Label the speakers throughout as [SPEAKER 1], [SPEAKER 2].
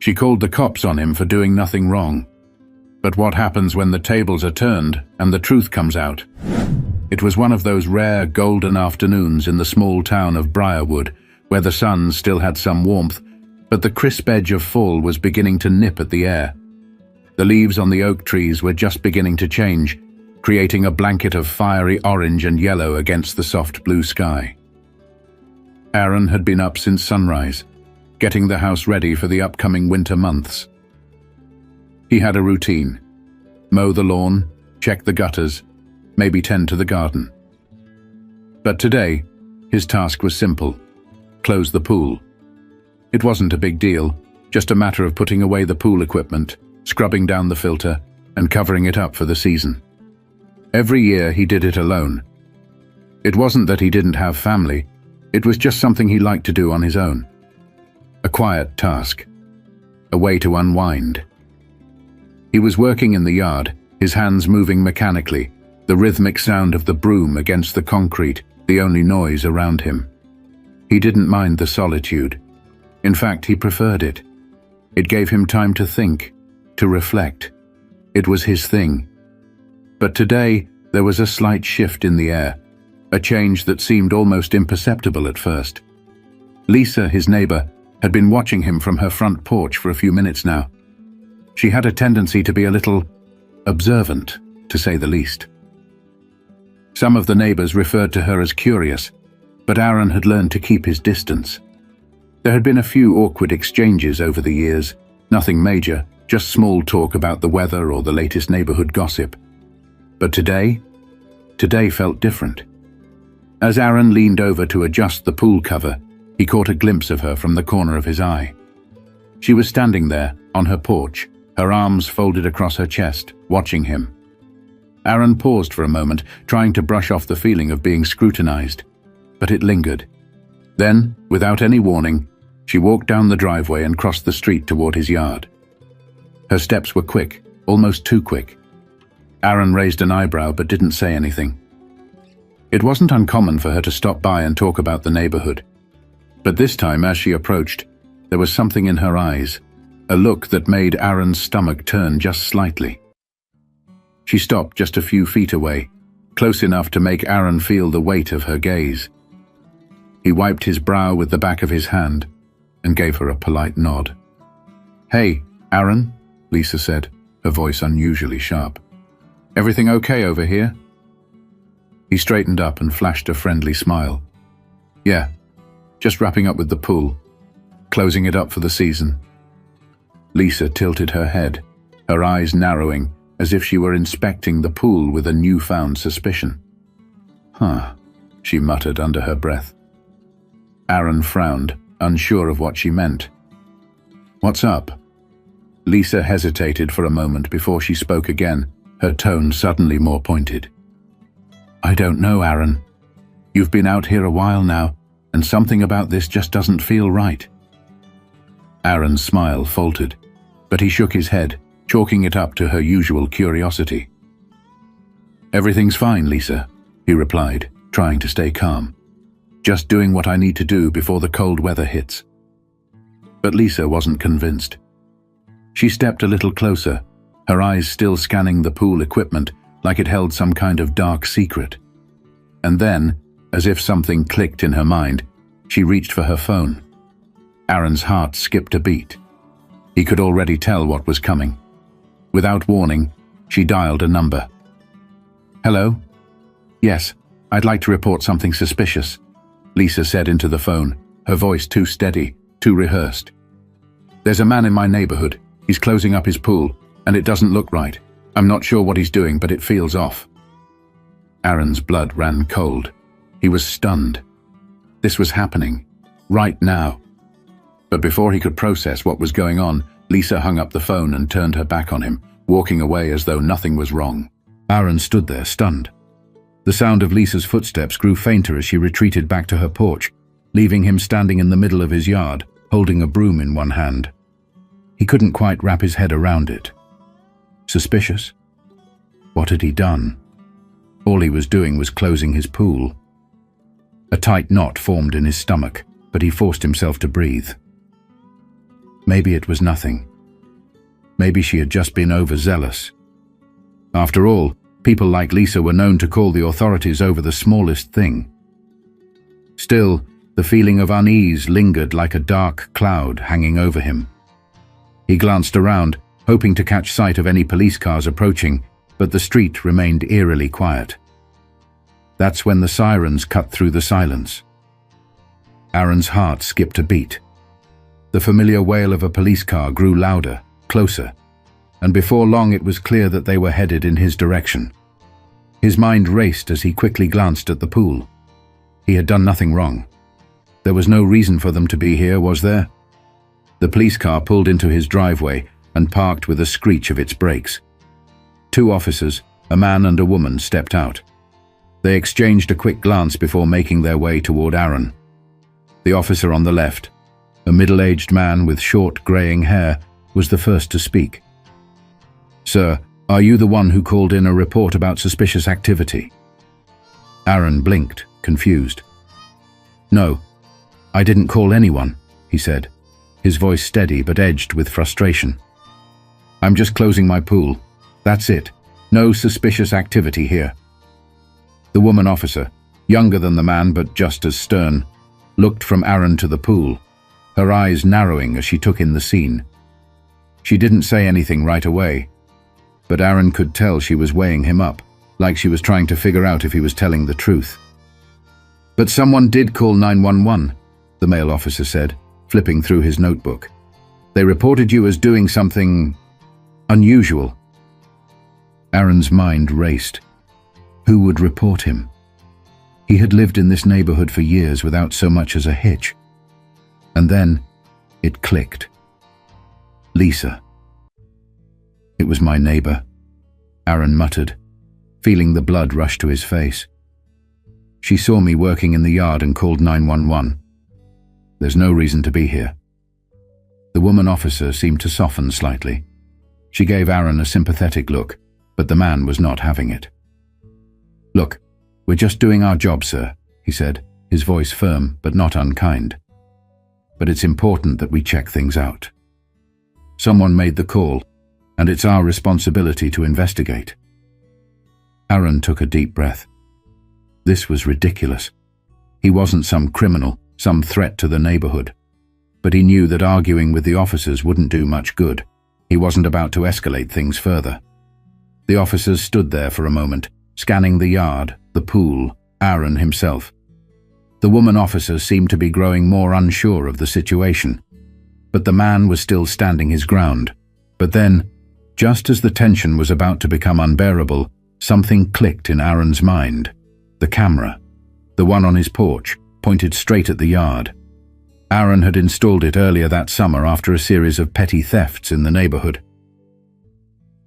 [SPEAKER 1] She called the cops on him for doing nothing wrong. But what happens when the tables are turned and the truth comes out? It was one of those rare golden afternoons in the small town of Briarwood, where the sun still had some warmth, but the crisp edge of fall was beginning to nip at the air. The leaves on the oak trees were just beginning to change, creating a blanket of fiery orange and yellow against the soft blue sky. Aaron had been up since sunrise, getting the house ready for the upcoming winter months. He had a routine: mow the lawn, check the gutters, maybe tend to the garden. But today, his task was simple: close the pool. It wasn't a big deal, just a matter of putting away the pool equipment, scrubbing down the filter, and covering it up for the season. Every year he did it alone. It wasn't that he didn't have family, it was just something he liked to do on his own. A quiet task, a way to unwind. He was working in the yard, his hands moving mechanically, the rhythmic sound of the broom against the concrete, the only noise around him. He didn't mind the solitude. In fact, he preferred it. It gave him time to think, to reflect. It was his thing. But today, there was a slight shift in the air, a change that seemed almost imperceptible at first. Lisa, his neighbor, had been watching him from her front porch for a few minutes now. She had a tendency to be a little observant, to say the least. Some of the neighbors referred to her as curious, but Aaron had learned to keep his distance. There had been a few awkward exchanges over the years, nothing major, just small talk about the weather or the latest neighborhood gossip. But today felt different. As Aaron leaned over to adjust the pool cover, he caught a glimpse of her from the corner of his eye. She was standing there, on her porch, her arms folded across her chest, watching him. Aaron paused for a moment, trying to brush off the feeling of being scrutinized, but it lingered. Then, without any warning, she walked down the driveway and crossed the street toward his yard. Her steps were quick, almost too quick. Aaron raised an eyebrow but didn't say anything. It wasn't uncommon for her to stop by and talk about the neighborhood. But this time, as she approached, there was something in her eyes, a look that made Aaron's stomach turn just slightly. She stopped just a few feet away, close enough to make Aaron feel the weight of her gaze. He wiped his brow with the back of his hand and gave her a polite nod. "Hey, Aaron," Lisa said, her voice unusually sharp. "Everything okay over here?" He straightened up and flashed a friendly smile. "Yeah, just wrapping up with the pool, closing it up for the season." Lisa tilted her head, her eyes narrowing as if she were inspecting the pool with a newfound suspicion. "Huh," she muttered under her breath. Aaron frowned, unsure of what she meant. "What's up?" Lisa hesitated for a moment before she spoke again, her tone suddenly more pointed. "I don't know, Aaron. You've been out here a while now, and something about this just doesn't feel right." Aaron's smile faltered, but he shook his head, chalking it up to her usual curiosity. "Everything's fine, Lisa," he replied, trying to stay calm. "Just doing what I need to do before the cold weather hits." But Lisa wasn't convinced. She stepped a little closer, her eyes still scanning the pool equipment like it held some kind of dark secret. And then, as if something clicked in her mind, she reached for her phone. Aaron's heart skipped a beat. He could already tell what was coming. Without warning, she dialed a number. "Hello? Yes, I'd like to report something suspicious," Lisa said into the phone, her voice too steady, too rehearsed. "There's a man in my neighborhood. He's closing up his pool, and it doesn't look right. I'm not sure what he's doing, but it feels off." Aaron's blood ran cold. He was stunned. This was happening, right now. But before he could process what was going on, Lisa hung up the phone and turned her back on him, walking away as though nothing was wrong. Aaron stood there, stunned. The sound of Lisa's footsteps grew fainter as she retreated back to her porch, leaving him standing in the middle of his yard, holding a broom in one hand. He couldn't quite wrap his head around it. Suspicious? What had he done? All he was doing was closing his pool. A tight knot formed in his stomach, but he forced himself to breathe. maybe it was nothing. Maybe she had just been overzealous. After all, people like Lisa were known to call the authorities over the smallest thing. Still, the feeling of unease lingered like a dark cloud hanging over him. He glanced around, hoping to catch sight of any police cars approaching, but the street remained eerily quiet. That's when the sirens cut through the silence. Aaron's heart skipped a beat. The familiar wail of a police car grew louder, closer, and before long it was clear that they were headed in his direction. His mind raced as he quickly glanced at the pool. He had done nothing wrong. There was no reason for them to be here, was there? The police car pulled into his driveway and parked with a screech of its brakes. Two officers, a man and a woman, stepped out. They exchanged a quick glance before making their way toward Aaron. The officer on the left, a middle-aged man with short graying hair, was the first to speak. "Sir, are you the one who called in a report about suspicious activity?" Aaron blinked, confused. "No, I didn't call anyone," he said, his voice steady but edged with frustration. "I'm just closing my pool. That's it. No suspicious activity here." The woman officer, younger than the man but just as stern, looked from Aaron to the pool, her eyes narrowing as she took in the scene. She didn't say anything right away, but Aaron could tell she was weighing him up, like she was trying to figure out if he was telling the truth. "But someone did call 911, the male officer said, flipping through his notebook. "They reported you as doing something unusual." Aaron's mind raced. Who would report him? He had lived in this neighborhood for years without so much as a hitch. And then it clicked. Lisa. "It was my neighbor," Aaron muttered, feeling the blood rush to his face. "She saw me working in the yard and called 911. There's no reason to be here." The woman officer seemed to soften slightly. She gave Aaron a sympathetic look, but the man was not having it. "Look, we're just doing our job, sir," he said, his voice firm but not unkind. "But it's important that we check things out. Someone made the call, and it's our responsibility to investigate." Aaron took a deep breath. This was ridiculous. He wasn't some criminal, some threat to the neighborhood. But he knew that arguing with the officers wouldn't do much good. He wasn't about to escalate things further. The officers stood there for a moment, scanning the yard, the pool, Aaron himself. The woman officer seemed to be growing more unsure of the situation, but the man was still standing his ground. But then, just as the tension was about to become unbearable, something clicked in Aaron's mind. The camera, the one on his porch, pointed straight at the yard. Aaron had installed it earlier that summer after a series of petty thefts in the neighborhood.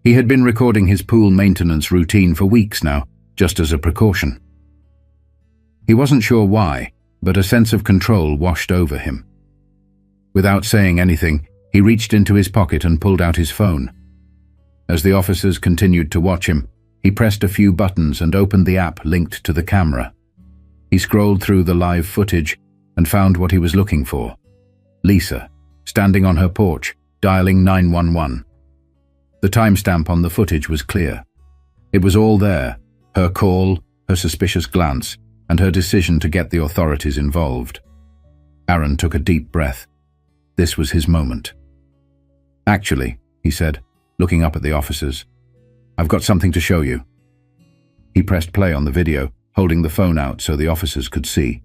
[SPEAKER 1] He had been recording his pool maintenance routine for weeks now, just as a precaution. He wasn't sure why, but a sense of control washed over him. Without saying anything, he reached into his pocket and pulled out his phone. As the officers continued to watch him, he pressed a few buttons and opened the app linked to the camera. He scrolled through the live footage and found what he was looking for. Lisa, standing on her porch, dialing 911. The timestamp on the footage was clear. It was all there, her call, her suspicious glance, and her decision to get the authorities involved. Aaron took a deep breath. This was his moment. "Actually," he said, looking up at the officers, "I've got something to show you." He pressed play on the video, holding the phone out so the officers could see.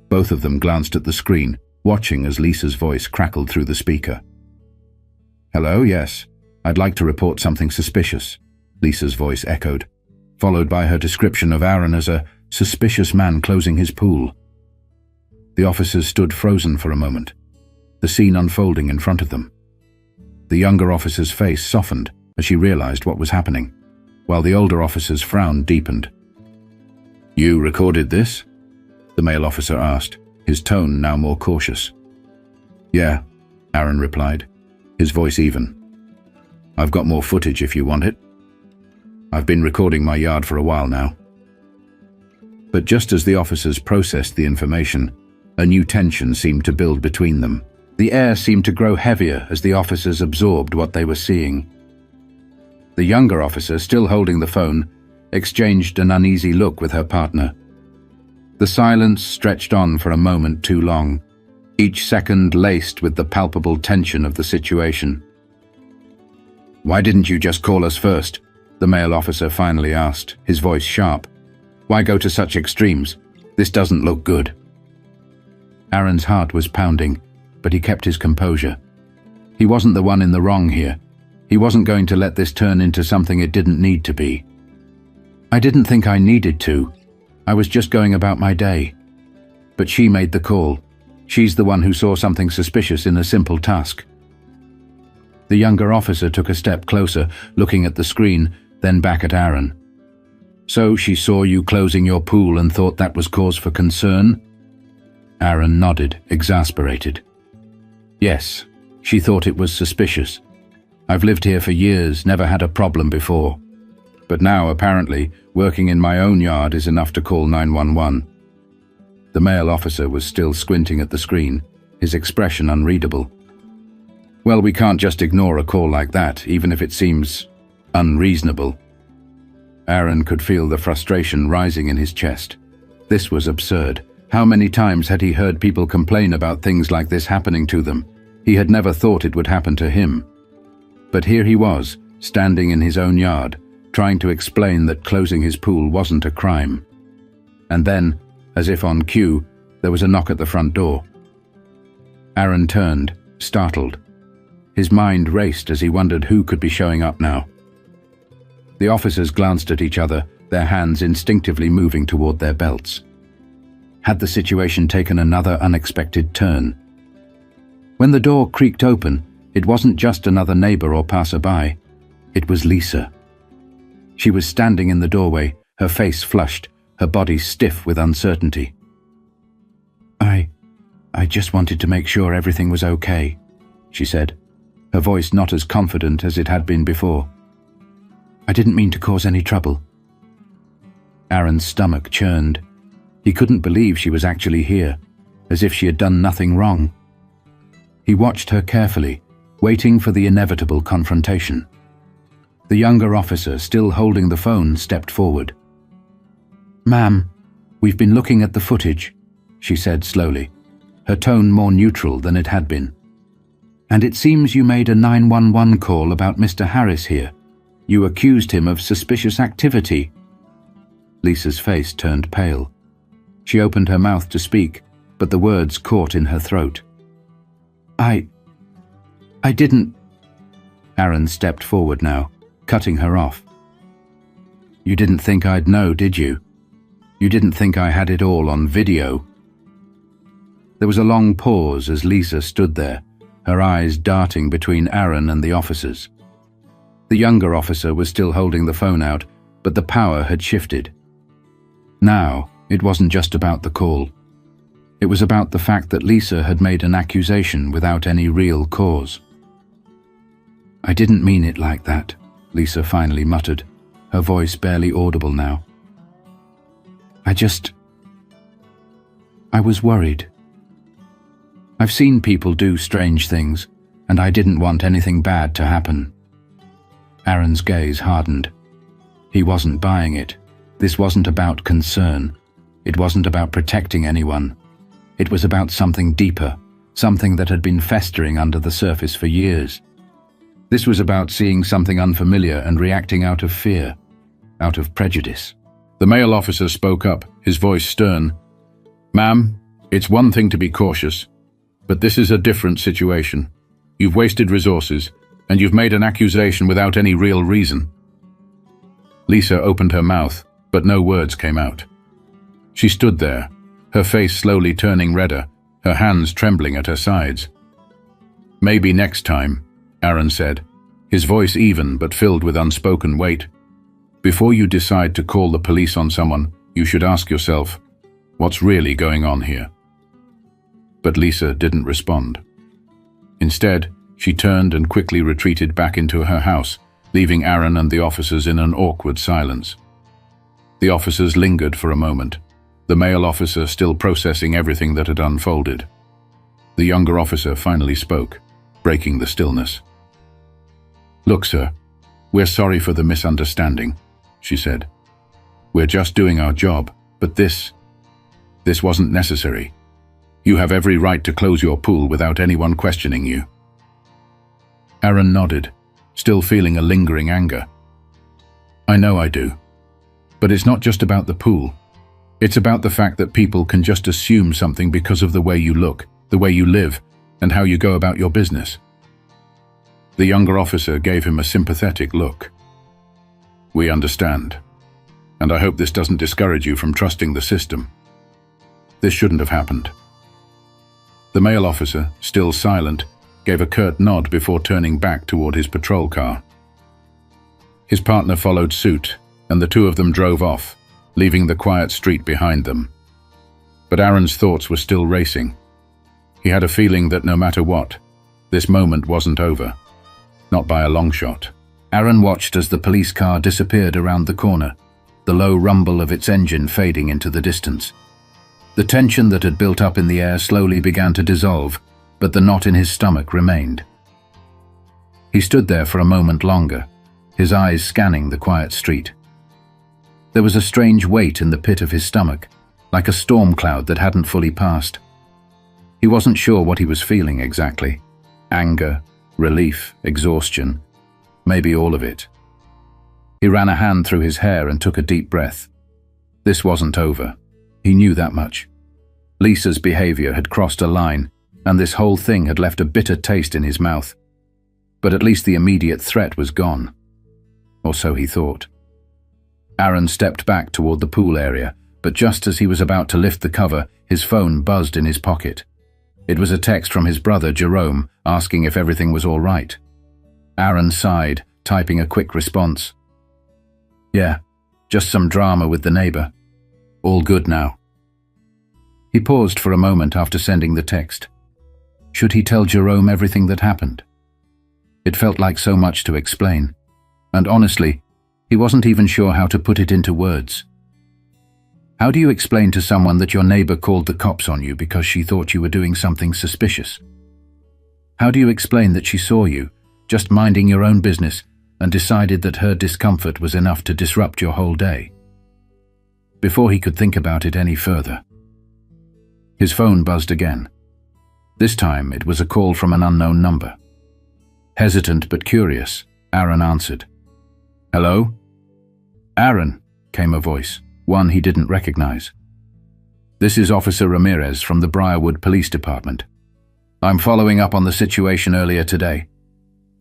[SPEAKER 1] Both of them glanced at the screen, watching as Lisa's voice crackled through the speaker. "Hello, yes. I'd like to report something suspicious," Lisa's voice echoed, followed by her description of Aaron as a suspicious man closing his pool. The officers stood frozen for a moment, the scene unfolding in front of them. The younger officer's face softened as she realized what was happening, while the older officer's frown deepened. "You recorded this?" the male officer asked, his tone now more cautious. "Yeah," Aaron replied, his voice even. "I've got more footage if you want it. I've been recording my yard for a while now." But just as the officers processed the information, a new tension seemed to build between them. The air seemed to grow heavier as the officers absorbed what they were seeing. The younger officer, still holding the phone, exchanged an uneasy look with her partner. The silence stretched on for a moment too long, each second laced with the palpable tension of the situation. "Why didn't you just call us first?" the male officer finally asked, his voice sharp. "Why go to such extremes? This doesn't look good." Aaron's heart was pounding, but he kept his composure. He wasn't the one in the wrong here. He wasn't going to let this turn into something it didn't need to be. "I didn't think I needed to. I was just going about my day. But she made the call. She's the one who saw something suspicious in a simple task." The younger officer took a step closer, looking at the screen, then back at Aaron. "So she saw you closing your pool and thought that was cause for concern?" Aaron nodded, exasperated. "Yes, she thought it was suspicious. I've lived here for years, never had a problem before. But now, apparently, working in my own yard is enough to call 911. The male officer was still squinting at the screen, his expression unreadable. "Well, we can't just ignore a call like that, even if it seems unreasonable." Aaron could feel the frustration rising in his chest. This was absurd. How many times had he heard people complain about things like this happening to them? He had never thought it would happen to him. But here he was, standing in his own yard, trying to explain that closing his pool wasn't a crime. And then, as if on cue, there was a knock at the front door. Aaron turned, startled. His mind raced as he wondered who could be showing up now. The officers glanced at each other, their hands instinctively moving toward their belts. Had the situation taken another unexpected turn? When the door creaked open, it wasn't just another neighbor or passerby. It was Lisa. She was standing in the doorway, her face flushed, her body stiff with uncertainty. I just wanted to make sure everything was okay," she said, her voice not as confident as it had been before. "I didn't mean to cause any trouble." Aaron's stomach churned. He couldn't believe she was actually here, as if she had done nothing wrong. He watched her carefully, waiting for the inevitable confrontation. The younger officer, still holding the phone, stepped forward. "Ma'am, we've been looking at the footage," she said slowly, her tone more neutral than it had been. "And it seems you made a 911 call about Mr. Harris here. You accused him of suspicious activity." Lisa's face turned pale. She opened her mouth to speak, but the words caught in her throat. I didn't..." Aaron stepped forward now, cutting her off. "You didn't think I'd know, did you? You didn't think I had it all on video?" There was a long pause as Lisa stood there, her eyes darting between Aaron and the officers. The younger officer was still holding the phone out, but the power had shifted. Now, it wasn't just about the call. It was about the fact that Lisa had made an accusation without any real cause. "I didn't mean it like that," Lisa finally muttered, her voice barely audible now. I was worried. I've seen people do strange things, and I didn't want anything bad to happen." Aaron's gaze hardened. He wasn't buying it. This wasn't about concern. It wasn't about protecting anyone. It was about something deeper, something that had been festering under the surface for years. This was about seeing something unfamiliar and reacting out of fear, out of prejudice. The male officer spoke up, his voice stern. "Ma'am, it's one thing to be cautious, but this is a different situation. You've wasted resources, and you've made an accusation without any real reason." Lisa opened her mouth, but no words came out. She stood there, her face slowly turning redder, her hands trembling at her sides. "Maybe next time," Aaron said, his voice even but filled with unspoken weight. "Before you decide to call the police on someone, you should ask yourself, what's really going on here?" But Lisa didn't respond. Instead, she turned and quickly retreated back into her house, leaving Aaron and the officers in an awkward silence. The officers lingered for a moment, the male officer still processing everything that had unfolded. The younger officer finally spoke, breaking the stillness. "Look, sir, we're sorry for the misunderstanding," she said. "We're just doing our job, but this wasn't necessary. You have every right to close your pool without anyone questioning you." Aaron nodded, still feeling a lingering anger. "I know I do. But it's not just about the pool. It's about the fact that people can just assume something because of the way you look, the way you live, and how you go about your business." The younger officer gave him a sympathetic look. "We understand, and I hope this doesn't discourage you from trusting the system. This shouldn't have happened." The male officer, still silent, gave a curt nod before turning back toward his patrol car. His partner followed suit, and the two of them drove off, leaving the quiet street behind them. But Aaron's thoughts were still racing. He had a feeling that no matter what, this moment wasn't over. Not by a long shot. Aaron watched as the police car disappeared around the corner, the low rumble of its engine fading into the distance. The tension that had built up in the air slowly began to dissolve, but the knot in his stomach remained. He stood there for a moment longer, his eyes scanning the quiet street. There was a strange weight in the pit of his stomach, like a storm cloud that hadn't fully passed. He wasn't sure what he was feeling exactly. Anger, relief, exhaustion, maybe all of it. He ran a hand through his hair and took a deep breath. This wasn't over. He knew that much. Lisa's behavior had crossed a line, and this whole thing had left a bitter taste in his mouth. But at least the immediate threat was gone. Or so he thought. Aaron stepped back toward the pool area, but just as he was about to lift the cover, his phone buzzed in his pocket. It was a text from his brother, Jerome, asking if everything was all right. Aaron sighed, typing a quick response. "Yeah, just some drama with the neighbor. All good now." He paused for a moment after sending the text. Should he tell Jerome everything that happened? It felt like so much to explain, and honestly, he wasn't even sure how to put it into words. How do you explain to someone that your neighbor called the cops on you because she thought you were doing something suspicious? How do you explain that she saw you, just minding your own business, and decided that her discomfort was enough to disrupt your whole day? Before he could think about it any further, his phone buzzed again. This time it was a call from an unknown number. Hesitant but curious, Aaron answered. "Hello?" "Aaron," came a voice, one he didn't recognize. "This is Officer Ramirez from the Briarwood Police Department. I'm following up on the situation earlier today.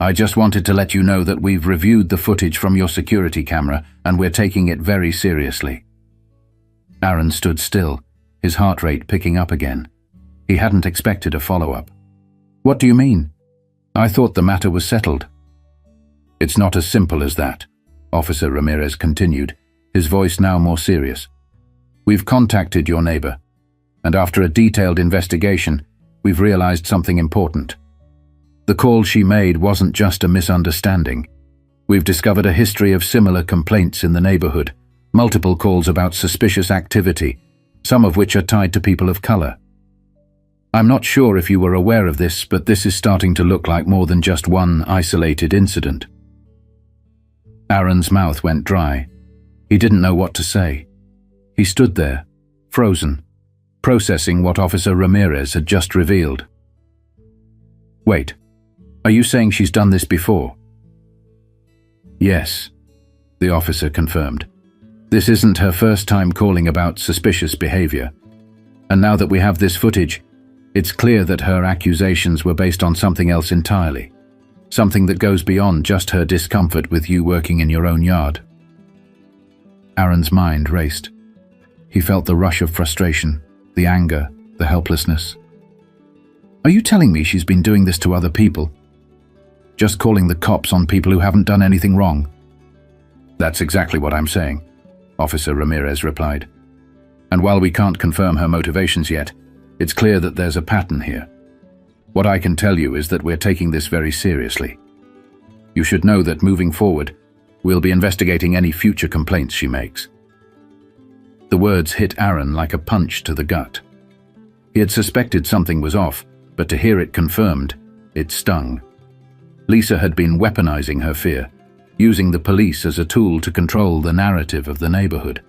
[SPEAKER 1] I just wanted to let you know that we've reviewed the footage from your security camera and we're taking it very seriously." Aaron stood still, his heart rate picking up again. He hadn't expected a follow-up. "What do you mean? I thought the matter was settled." "It's not as simple as that," Officer Ramirez continued, his voice now more serious. "We've contacted your neighbor, and after a detailed investigation, we've realized something important. The call she made wasn't just a misunderstanding. We've discovered a history of similar complaints in the neighborhood, multiple calls about suspicious activity, some of which are tied to people of color. I'm not sure if you were aware of this, but this is starting to look like more than just one isolated incident." Aaron's mouth went dry. He didn't know what to say. He stood there, frozen, processing what Officer Ramirez had just revealed. "Wait, are you saying she's done this before?" "Yes," the officer confirmed. "This isn't her first time calling about suspicious behavior. And now that we have this footage, it's clear that her accusations were based on something else entirely. Something that goes beyond just her discomfort with you working in your own yard." Aaron's mind raced. He felt the rush of frustration, the anger, the helplessness. "Are you telling me she's been doing this to other people? Just calling the cops on people who haven't done anything wrong?" "That's exactly what I'm saying," Officer Ramirez replied. "And while we can't confirm her motivations yet, it's clear that there's a pattern here. What I can tell you is that we're taking this very seriously. You should know that moving forward, we'll be investigating any future complaints she makes." The words hit Aaron like a punch to the gut. He had suspected something was off, but to hear it confirmed, it stung. Lisa had been weaponizing her fear, using the police as a tool to control the narrative of the neighborhood.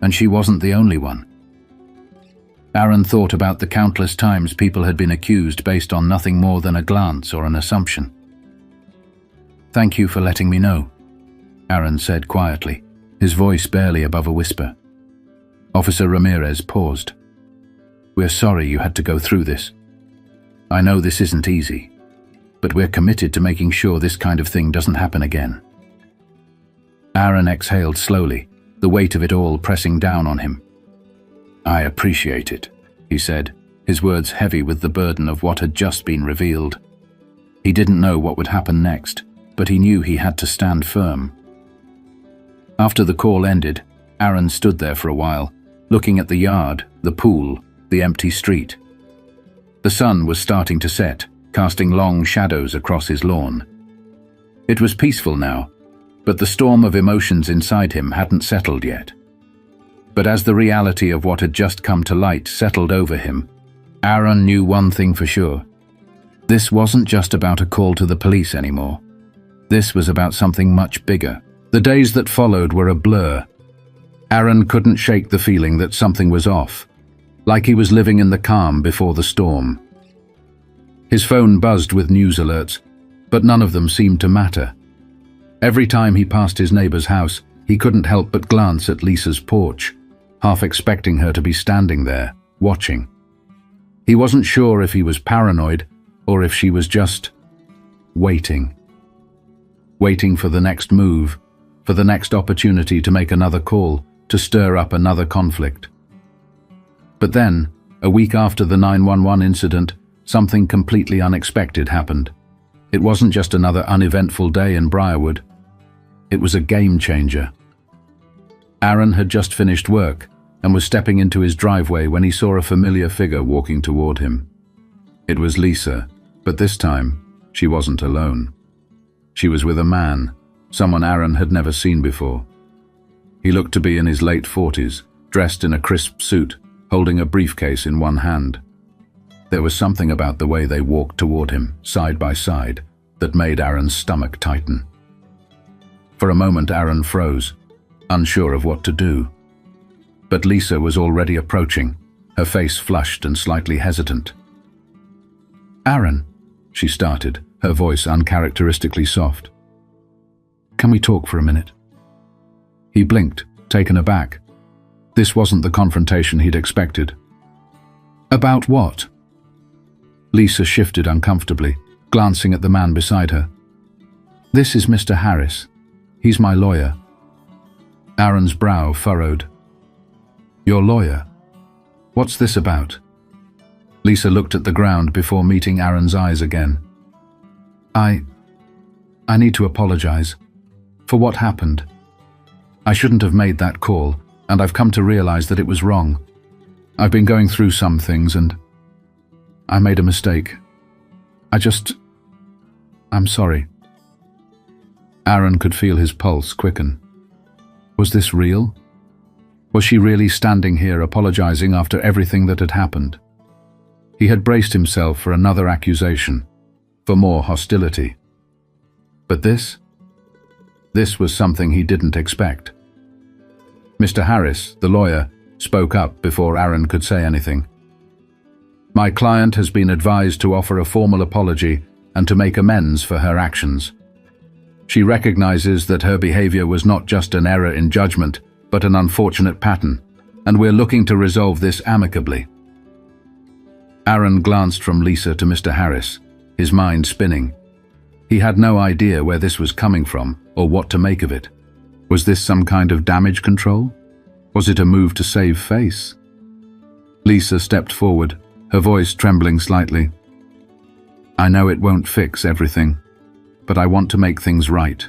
[SPEAKER 1] And she wasn't the only one. Aaron thought about the countless times people had been accused based on nothing more than a glance or an assumption. "Thank you for letting me know," Aaron said quietly, his voice barely above a whisper. Officer Ramirez paused. "We're sorry you had to go through this. I know this isn't easy, but we're committed to making sure this kind of thing doesn't happen again." Aaron exhaled slowly, the weight of it all pressing down on him. "I appreciate it," he said, his words heavy with the burden of what had just been revealed. He didn't know what would happen next, but he knew he had to stand firm. After the call ended, Aaron stood there for a while, looking at the yard, the pool, the empty street. The sun was starting to set, casting long shadows across his lawn. It was peaceful now, but the storm of emotions inside him hadn't settled yet. But as the reality of what had just come to light settled over him, Aaron knew one thing for sure. This wasn't just about a call to the police anymore. This was about something much bigger. The days that followed were a blur. Aaron couldn't shake the feeling that something was off, like he was living in the calm before the storm. His phone buzzed with news alerts, but none of them seemed to matter. Every time he passed his neighbor's house, he couldn't help but glance at Lisa's porch, half expecting her to be standing there, watching. He wasn't sure if he was paranoid or if she was just waiting. Waiting for the next move, for the next opportunity to make another call, to stir up another conflict. But then, a week after the 911 incident, something completely unexpected happened. It wasn't just another uneventful day in Briarwood. It was a game changer. Aaron had just finished work and was stepping into his driveway when he saw a familiar figure walking toward him. It was Lisa, but this time, she wasn't alone. She was with a man, someone Aaron had never seen before. He looked to be in his late 40s, dressed in a crisp suit, holding a briefcase in one hand. There was something about the way they walked toward him, side by side, that made Aaron's stomach tighten. For a moment Aaron froze, unsure of what to do. But Lisa was already approaching, her face flushed and slightly hesitant. "Aaron," she started, her voice uncharacteristically soft. "Can we talk for a minute?" He blinked, taken aback. This wasn't the confrontation he'd expected. "About what?" Lisa shifted uncomfortably, glancing at the man beside her. "This is Mr. Harris. He's my lawyer." Aaron's brow furrowed. "Your lawyer? What's this about?" Lisa looked at the ground before meeting Aaron's eyes again. I need to apologize for what happened. I shouldn't have made that call, and I've come to realize that it was wrong. I've been going through some things and I made a mistake. I'm sorry." Aaron could feel his pulse quicken. Was this real? Was she really standing here apologizing after everything that had happened? He had braced himself for another accusation, for more hostility. But this was something he didn't expect. Mr. Harris, the lawyer, spoke up before Aaron could say anything. "My client has been advised to offer a formal apology and to make amends for her actions. She recognizes that her behavior was not just an error in judgment, but an unfortunate pattern, and we're looking to resolve this amicably." Aaron glanced from Lisa to Mr. Harris, his mind spinning. He had no idea where this was coming from or what to make of it. Was this some kind of damage control? Was it a move to save face? Lisa stepped forward, her voice trembling slightly. "I know it won't fix everything, but I want to make things right.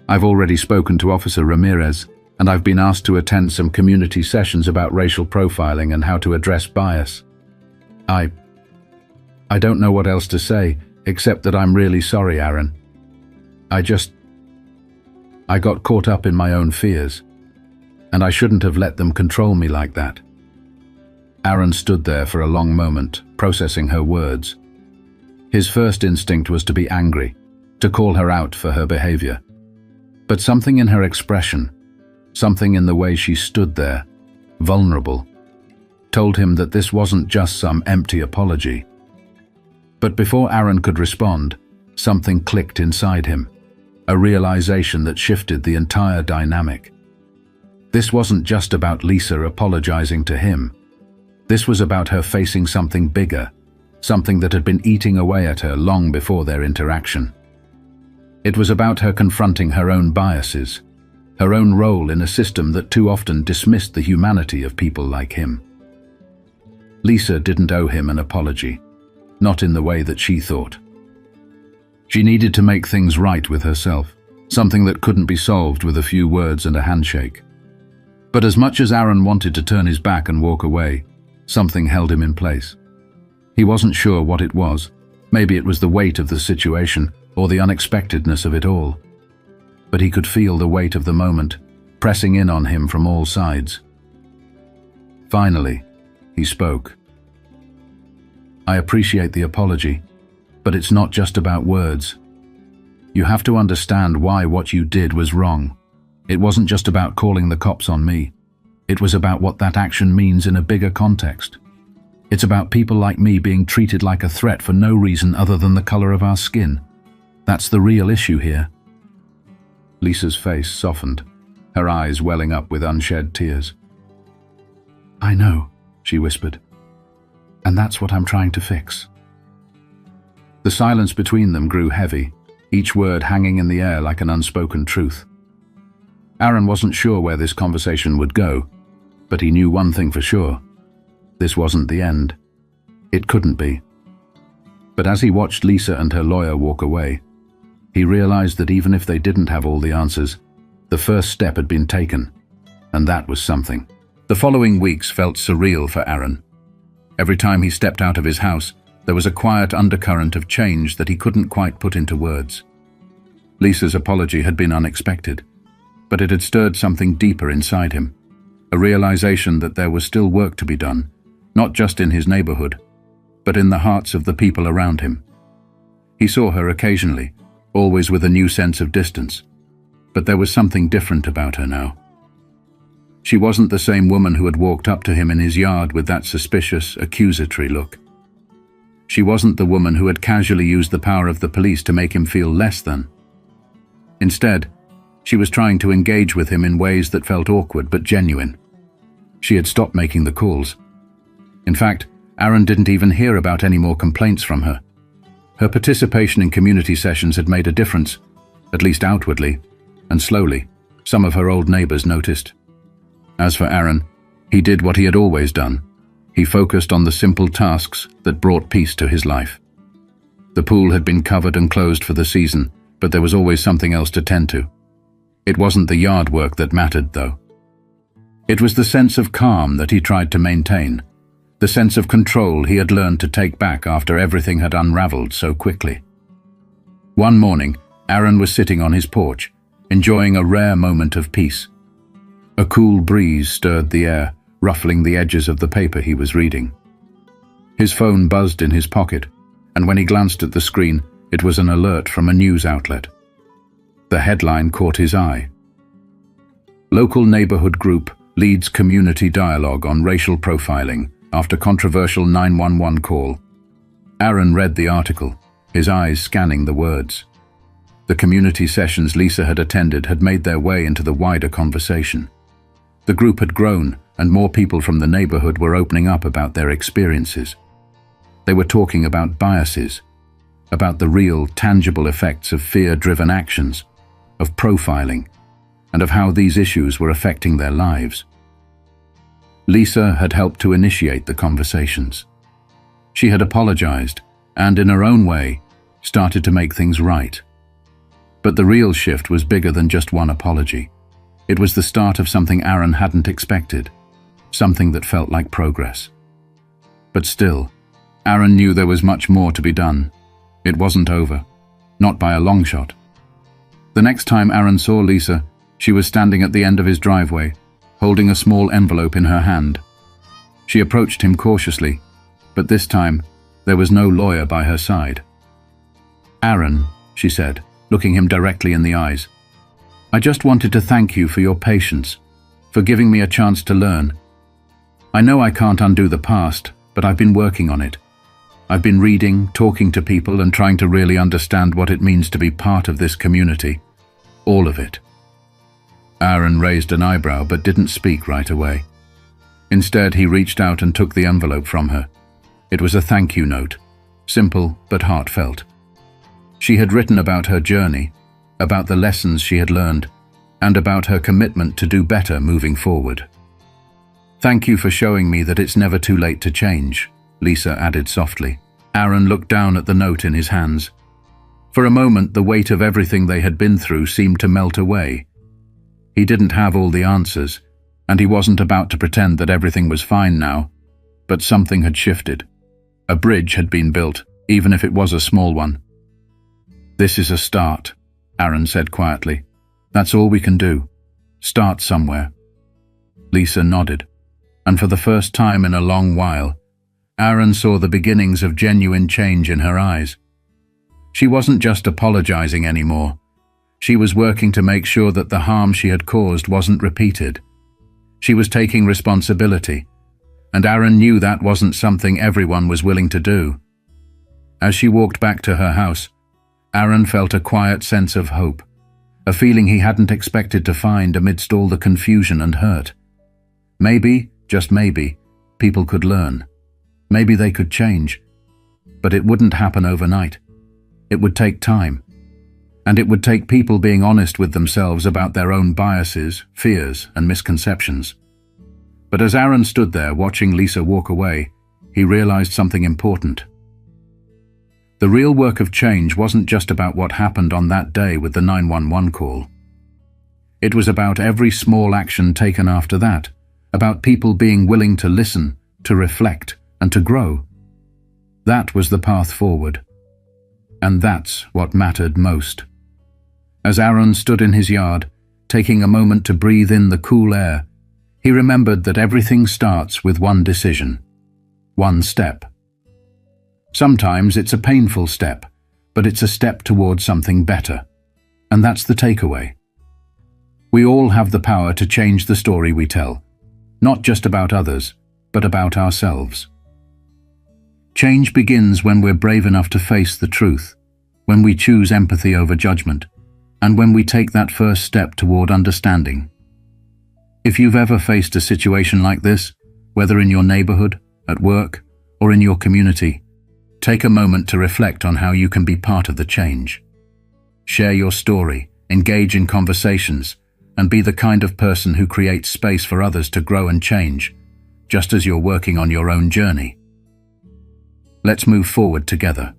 [SPEAKER 1] I've already spoken to Officer Ramirez, and I've been asked to attend some community sessions about racial profiling and how to address bias. I don't know what else to say, except that I'm really sorry, Aaron. I got caught up in my own fears, and I shouldn't have let them control me like that." Aaron stood there for a long moment, processing her words. His first instinct was to be angry, to call her out for her behavior. But something in her expression, something in the way she stood there, vulnerable, told him that this wasn't just some empty apology. But before Aaron could respond, something clicked inside him, a realization that shifted the entire dynamic. This wasn't just about Lisa apologizing to him. This was about her facing something bigger, something that had been eating away at her long before their interaction. It was about her confronting her own biases, her own role in a system that too often dismissed the humanity of people like him. Lisa didn't owe him an apology, not in the way that she thought. She needed to make things right with herself, something that couldn't be solved with a few words and a handshake. But as much as Aaron wanted to turn his back and walk away, something held him in place. He wasn't sure what it was. Maybe it was the weight of the situation or the unexpectedness of it all. But he could feel the weight of the moment, pressing in on him from all sides. Finally, he spoke. "I appreciate the apology, but it's not just about words. You have to understand why what you did was wrong. It wasn't just about calling the cops on me. It was about what that action means in a bigger context. It's about people like me being treated like a threat for no reason other than the color of our skin. That's the real issue here." Lisa's face softened, her eyes welling up with unshed tears. "I know," she whispered, "and that's what I'm trying to fix." The silence between them grew heavy, each word hanging in the air like an unspoken truth. Aaron wasn't sure where this conversation would go, but he knew one thing for sure. This wasn't the end. It couldn't be. But as he watched Lisa and her lawyer walk away, he realized that even if they didn't have all the answers, the first step had been taken, and that was something. The following weeks felt surreal for Aaron. Every time he stepped out of his house, there was a quiet undercurrent of change that he couldn't quite put into words. Lisa's apology had been unexpected, but it had stirred something deeper inside him, a realization that there was still work to be done, not just in his neighborhood, but in the hearts of the people around him. He saw her occasionally, always with a new sense of distance, but there was something different about her now. She wasn't the same woman who had walked up to him in his yard with that suspicious, accusatory look. She wasn't the woman who had casually used the power of the police to make him feel less than. Instead, she was trying to engage with him in ways that felt awkward but genuine. She had stopped making the calls. In fact, Aaron didn't even hear about any more complaints from her. Her participation in community sessions had made a difference, at least outwardly, and slowly, some of her old neighbors noticed. As for Aaron, he did what he had always done. He focused on the simple tasks that brought peace to his life. The pool had been covered and closed for the season, but there was always something else to tend to. It wasn't the yard work that mattered, though. It was the sense of calm that he tried to maintain, the sense of control he had learned to take back after everything had unraveled so quickly. One morning, Aaron was sitting on his porch, enjoying a rare moment of peace. A cool breeze stirred the air, ruffling the edges of the paper he was reading. His phone buzzed in his pocket, and when he glanced at the screen, it was an alert from a news outlet. The headline caught his eye. Local neighborhood group leads community dialogue on racial profiling after controversial 911 call. Aaron read the article, his eyes scanning the words. The community sessions Lisa had attended had made their way into the wider conversation. The group had grown, and more people from the neighborhood were opening up about their experiences. They were talking about biases, about the real, tangible effects of fear-driven actions, of profiling, and of how these issues were affecting their lives. Lisa had helped to initiate the conversations. She had apologized, and in her own way, started to make things right. But the real shift was bigger than just one apology. It was the start of something Aaron hadn't expected, something that felt like progress. But still, Aaron knew there was much more to be done. It wasn't over, not by a long shot. The next time Aaron saw Lisa, she was standing at the end of his driveway, holding a small envelope in her hand. She approached him cautiously, but this time there was no lawyer by her side. "Aaron," she said, looking him directly in the eyes, "I just wanted to thank you for your patience, for giving me a chance to learn. I know I can't undo the past, but I've been working on it. I've been reading, talking to people, and trying to really understand what it means to be part of this community. All of it." Aaron raised an eyebrow but didn't speak right away. Instead, he reached out and took the envelope from her. It was a thank you note, simple but heartfelt. She had written about her journey, about the lessons she had learned, and about her commitment to do better moving forward. "Thank you for showing me that it's never too late to change," Lisa added softly. Aaron looked down at the note in his hands. For a moment, the weight of everything they had been through seemed to melt away. He didn't have all the answers, and he wasn't about to pretend that everything was fine now, but something had shifted. A bridge had been built, even if it was a small one. "This is a start," Aaron said quietly. "That's all we can do. Start somewhere." Lisa nodded, and for the first time in a long while, Aaron saw the beginnings of genuine change in her eyes. She wasn't just apologizing anymore. She was working to make sure that the harm she had caused wasn't repeated. She was taking responsibility, and Aaron knew that wasn't something everyone was willing to do. As she walked back to her house, Aaron felt a quiet sense of hope, a feeling he hadn't expected to find amidst all the confusion and hurt. Maybe, just maybe, people could learn. Maybe they could change. But it wouldn't happen overnight. It would take time. And it would take people being honest with themselves about their own biases, fears, and misconceptions. But as Aaron stood there watching Lisa walk away, he realized something important. The real work of change wasn't just about what happened on that day with the 911 call. It was about every small action taken after that, about people being willing to listen, to reflect, and to grow. That was the path forward. And that's what mattered most. As Aaron stood in his yard, taking a moment to breathe in the cool air, he remembered that everything starts with one decision, one step. Sometimes it's a painful step, but it's a step towards something better. And that's the takeaway. We all have the power to change the story we tell, not just about others, but about ourselves. Change begins when we're brave enough to face the truth, when we choose empathy over judgment, and when we take that first step toward understanding. If you've ever faced a situation like this, whether in your neighborhood, at work, or in your community, take a moment to reflect on how you can be part of the change. Share your story, engage in conversations, and be the kind of person who creates space for others to grow and change, just as you're working on your own journey. Let's move forward together.